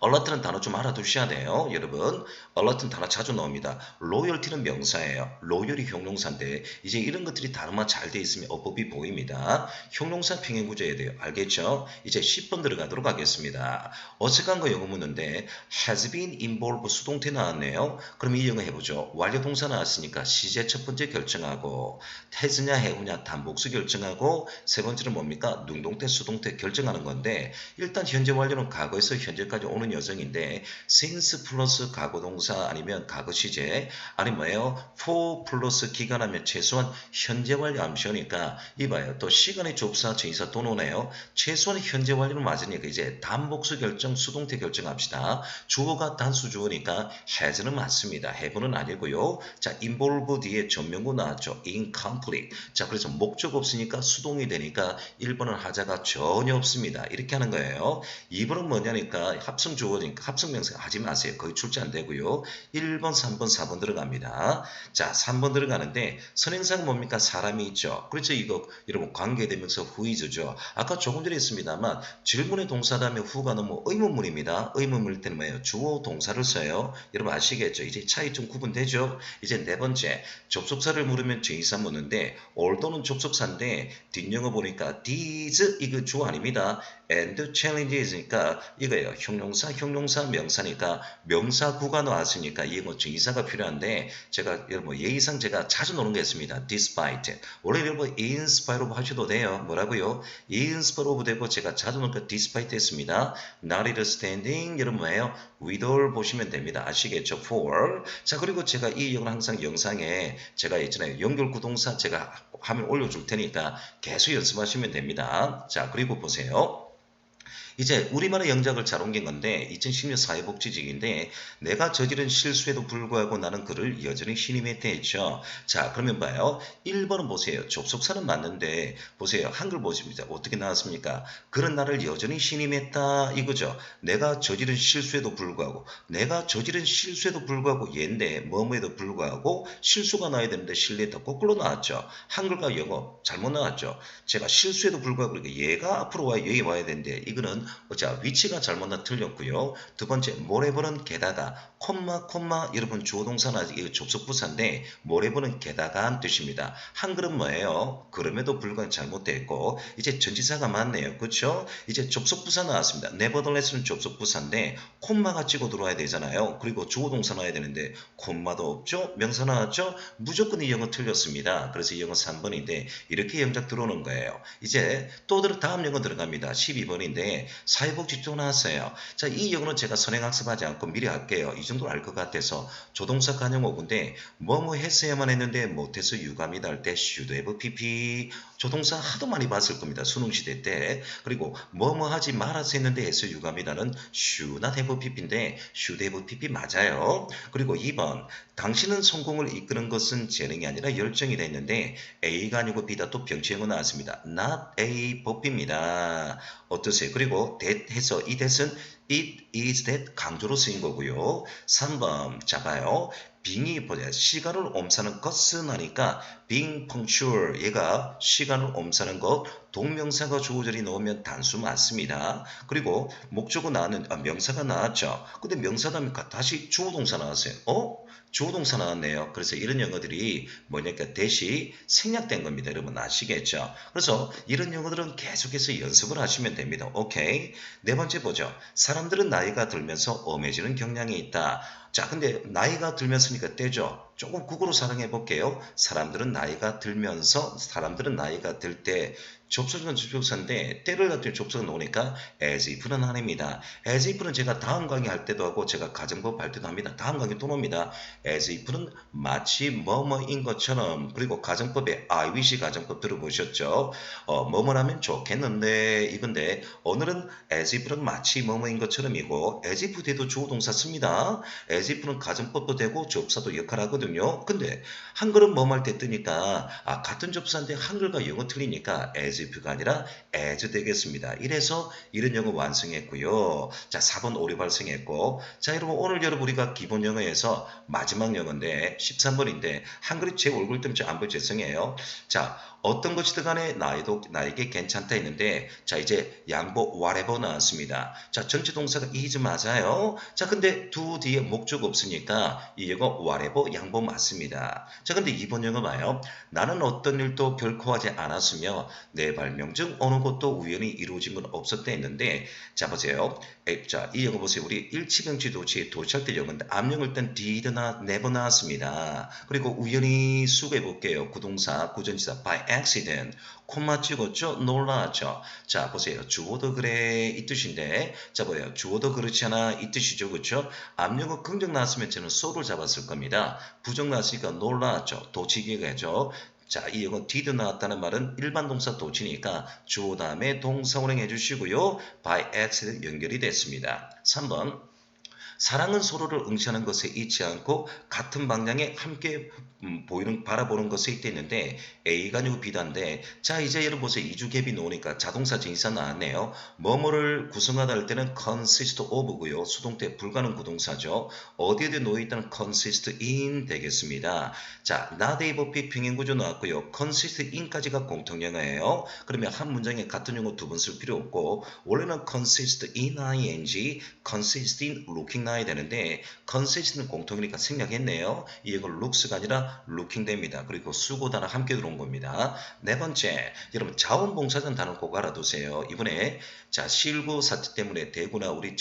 A: alert는 단어 좀 알아두셔야 돼요. 여러분. alert는 단어 자주 나옵니다. loyalty는 명사예요. loyal이 형용사인데 이제 이런 것들이 단어만 잘 돼 있으면 어법이 보입니다. 형용사 평행구조해야 돼요. 알겠죠? 이제 10번 들어가도록 하겠습니다. 어색한 거 영어 묻는데 has been involved 수동태 나왔네요. 그럼 이 영어 해보죠. 완료동사 나왔으니까 시제 첫 번째 결정하고 has냐 해우냐 단복수 결정하고 세 번째는 뭡니까? 능동태 수동태 결정하는 건데 일단 현재 완료는 과거에서 현재까지 오는 여정인데 since 플러스 과거동사 아니면 과거 시제 아니면 뭐예요? for 플러스 기간하면 최소한 현재 완료 암시오니까 이봐요. 또 시간의 접사 전치사 또 노네요. 최소한 현재 완료는 맞으니까 이제 단복수 결정 수동태 결정합시다. 주어가 단수 주어니까 has는 맞습니다. have는 아니고요. 자, involve 뒤에 전명구 나왔죠. incomplete. 자, 그래서 목적 없으니까 수동이 되니까 1번은 하자가 전혀 없습니다. 이렇게 하는 거예요. 2번은 뭐냐니까 합성 주어니까 합성 명사 하지 마세요. 거의 출제 안 되고요. 1번, 3번, 4번 들어갑니다. 자, 3번 들어가는데 선행사가 뭡니까? 사람이 있죠. 그렇죠. 이거 여러분 관계대명사 whois죠. 아까 조금 전에 했습니다만 질문의 동사 다음에 who가 너무 의문문입니다. 의문문일 때는 뭐예요? 주어 동사를 써요. 여러분 아시겠죠? 이제 차이 좀 구분되죠? 이제 네 번째 접속사를 물으면 전치사 묻는데 althought는 접속사인데 뒷영어 보니까 these 이거 주어 아닙니다. and challenges니까 이거예요. 형용사 명사니까 명사구가 나왔으니까 이게 뭐 전치사가 필요한데 제가 여러분 예의상 제가 자주 노는 게 있습니다. despite 원래 여러분 in spite of 하셔도 돼요. 뭐라고요? in spite of 되고 제가 자주 노는 거 despite 했습니다. notwithstanding 여러분 뭐예요? with all 보시면 됩니다. 아시겠죠? for 자 그리고 제가 이 영어는 항상 영상에 제가 있잖아요. 연결구동사 제가 화면 올려줄 테니까 계속 연습하시면 됩니다. 자 그리고 보세요. 이제 우리말의 영작을 잘 옮긴 건데 2010년 사회복지직인데 내가 저지른 실수에도 불구하고 나는 그를 여전히 신임했다 했죠. 자 그러면 봐요. 1번은 보세요. 접속사는 맞는데 보세요. 한글 보십니다. 어떻게 나왔습니까? 그런 나를 여전히 신임했다 이거죠. 내가 저지른 실수에도 불구하고 내가 저지른 실수에도 불구하고 얘인데 뭐뭐에도 불구하고 실수가 나야 되는데 신뢰했다. 거꾸로 나왔죠. 한글과 영어 잘못 나왔죠. 제가 실수에도 불구하고 그러니까 얘가 앞으로 와야 여기 와야 되는데 이거는 자 위치가 잘못 틀렸고요. 두 번째 모레버는 게다가 콤마 여러분 주어동사나 이 접속부사인데 모래보는 게다가 뜻입니다. 한글은 뭐예요? 그럼에도 불구하고 잘못되어 있고 이제 전치사가 맞네요. 그렇죠? 이제 접속부사 나왔습니다. nevertheless는 접속부사인데 콤마가 찍어 들어와야 되잖아요. 그리고 주어동사 나와야 되는데 콤마도 없죠? 명사 나왔죠? 무조건 이 영어 틀렸습니다. 그래서 이 영어 3번인데 이렇게 영작 들어오는 거예요. 이제 또 다음 영어 들어갑니다. 12번인데 사회복지 쪽 나왔어요. 자, 이 영어는 제가 선행학습하지 않고 미리 할게요. 이 정도 알 것 같아서 조동사 관용어구인데 뭐뭐 했어야만 했는데 못해서 유감이다 할 때 should have pp 조동사 하도 많이 봤을 겁니다. 수능시대 때. 그리고 뭐뭐 하지 말아서 했는데 해서 유감이다는 should not have pp인데 should have pp 맞아요. 그리고 2번 당신은 성공을 이끄는 것은 재능이 아니라 열정이라 했는데 A가 아니고 B다 또 병치형어 나왔습니다. not A 법입니다. 어떠세요? 그리고 that 해서 이 that은 it is that 강조로 쓰인 거고요. 3번 잡아요. being이 뭐냐 시간을 옴사는 것은 하니까 being punctual 얘가 시간을 옴사는 것 동명사가 주어절이 넣으면 단수 맞습니다. 그리고 목적어 나왔는 명사가 나왔죠. 근데 명사 다음에 다시 주어동사 나왔어요. 주어동사 나왔네요. 그래서 이런 영어들이 뭐냐니까 대시 생략된 겁니다. 여러분 아시겠죠? 그래서 이런 영어들은 계속해서 연습을 하시면 됩니다. 오케이. 네 번째 보죠. 사람들은 나이가 들면서 엄해지는 경향이 있다. 자, 근데 나이가 들면서니까 때죠. 조금 국어로 사용해 볼게요. 사람들은 나이가 들 때 접속은 접속사인데 때를 갖출 접속은 나오니까 as if는 아닙니다. as if는 제가 다음 강의 할 때도 하고 제가 가정법 할 때도 합니다. 다음 강의 또 나옵니다. as if는 마치 뭐뭐인 것처럼 그리고 가정법에 I wish 가정법 들어보셨죠? 뭐뭐라면 좋겠는데 이건데 오늘은 as if는 마치 뭐뭐인 것처럼이고 as if 돼도 주어동사 씁니다. as if는 가정법도 되고 접사도 역할하거든요. 근데 한글은 뭐뭐 할 때 뜨니까 같은 접사인데 한글과 영어 틀리니까 as if가 아니라 as 되겠습니다. 이래서 이런 영어 완성했고요. 자, 4번 오류 발생했고 자, 여러분 오늘 우리가 기본 영어에서 마지막 영어인데 13번인데 한글이 제 얼굴 때문에 안 보여 죄송해요. 자, 어떤 것이든 간에 나에게 괜찮다 했는데 자 이제 양보 whatever 나왔습니다. 자 전체 동사가 is 맞아요. 자 근데 do 뒤에 목적 없으니까 이 영어 whatever 양보 맞습니다. 자 근데 이번 영어 봐요. 나는 어떤 일도 결코 하지 않았으며 내 발명 중 어느 것도 우연히 이루어짐은 없었다 했는데 자 보세요. 자 이 영어 보세요. 우리 일치병치 도치할 때 영어인데 앞영을 땐 did나 never 나왔습니다. 그리고 우연히 수고해 볼게요. 구동사 구전지사 by accident 콤마 찍었죠? 놀라죠? 자 보세요. 주어도 그래 이 뜻인데 자 보세요. 주어도 그렇지 않아 이 뜻이죠. 그렇죠? 앞영어 긍정 나왔으면 저는 so를 잡았을 겁니다. 부정 나왔으니까 놀라죠? 도치기가죠? 자, 이 영어 did 나왔다는 말은 일반 동사 도치니까 주어 다음에 동사 운행해 주시고요. by accident 연결이 됐습니다. 3번 사랑은 서로를 응시하는 것에 있지 않고 같은 방향에 함께 바라보는 것에 있다는데 A가 아니고 B다인데 자 이제 여러분 보세요. 이주 갭이 나오니까 자동사 진사 나왔네요. 뭐뭐를 구성하다 할 때는 consist of고요. 수동태 불가능 구동사죠. 어디에 놓여있다는 consist in 되겠습니다. 자 not able be 평행구조 나왔고요. consist in까지가 공통영어예요. 그러면 한 문장에 같은 용어 두 번 쓸 필요 없고 원래는 consist in ing, consist in looking 나와야 되는데 consist는 공통이니까 생략했네요. 이걸 looks가 아니라 looking 됩니다. 그리고 수고 단어 함께 들어온 겁니다. 네 번째, 여러분 자원봉사자는 단어 꼭 알아두세요. 이번에 자 실구 사태 때문에 대구나 우리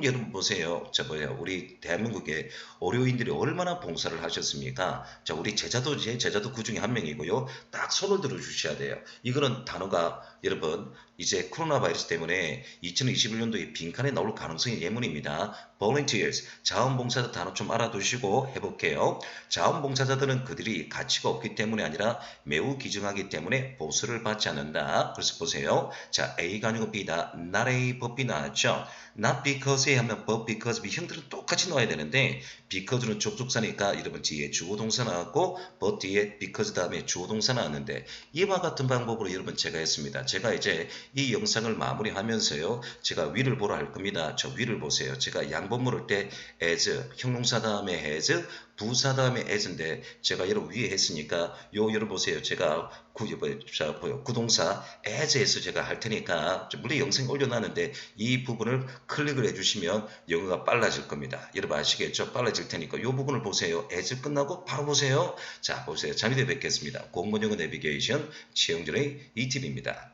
A: 여러분 보세요. 자 뭐예요? 우리 대한민국의 의료인들이 얼마나 봉사를 하셨습니까? 자 우리 제자도 그 중에 한 명이고요. 딱 손을 들어 주셔야 돼요. 이거는 단어가 여러분 이제 코로나 바이러스 때문에 2021년도에 빈칸에 나올 가능성이 예문입니다. volunteers, 자원봉사자 단어 좀 알아두시고 해볼게요. 자원봉사자들은 그들이 가치가 없기 때문이 아니라 매우 기증하기 때문에 보수를 받지 않는다. 그래서 보세요. 자, A가 아니고 B다. not A, but B 나왔죠? not because에 하면 but because B 형태는 똑같이 넣어야 되는데 because는 접속사니까 여러분 뒤에 주어동사 나왔고 but 뒤에 because 다음에 주어동사 나왔는데 이와 같은 방법으로 여러분 제가 했습니다. 제가 이제 이 영상을 마무리하면서요. 제가 위를 보라 할 겁니다. 저 위를 보세요. 제가 양보 verb 물을 때 as, 형용사 다음에 has, 부사 다음에 as인데 제가 여러분 위에 했으니까 여러분 보세요. 제가 구동사 as에서 제가 할 테니까 물론 영상 올려놨는데 이 부분을 클릭을 해주시면 영어가 빨라질 겁니다. 여러분 아시겠죠? 빨라질 테니까 이 부분을 보세요. as 끝나고 바로 보세요. 자 보세요. 잠이 뵙겠습니다. 공무원 영어 내비게이션 최영준의 이팁입니다.